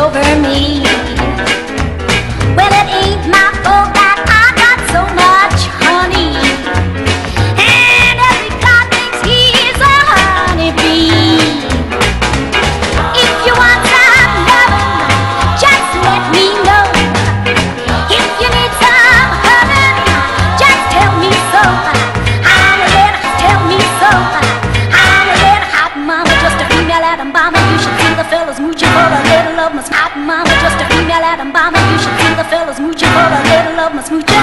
over me. Well, it ain't my fault that I got so much honey, and every guy thinks he's a honeybee. If you want some loving, just let me know. If you need some hugging, just tell me so. I'm a red hot, tell me so. I'm a red hot mama, just a female atom bomber. You should see the fellas mooching for a little of my hot mama, just a female atom bomber. You should see the fellas mooching for a little of my smooch.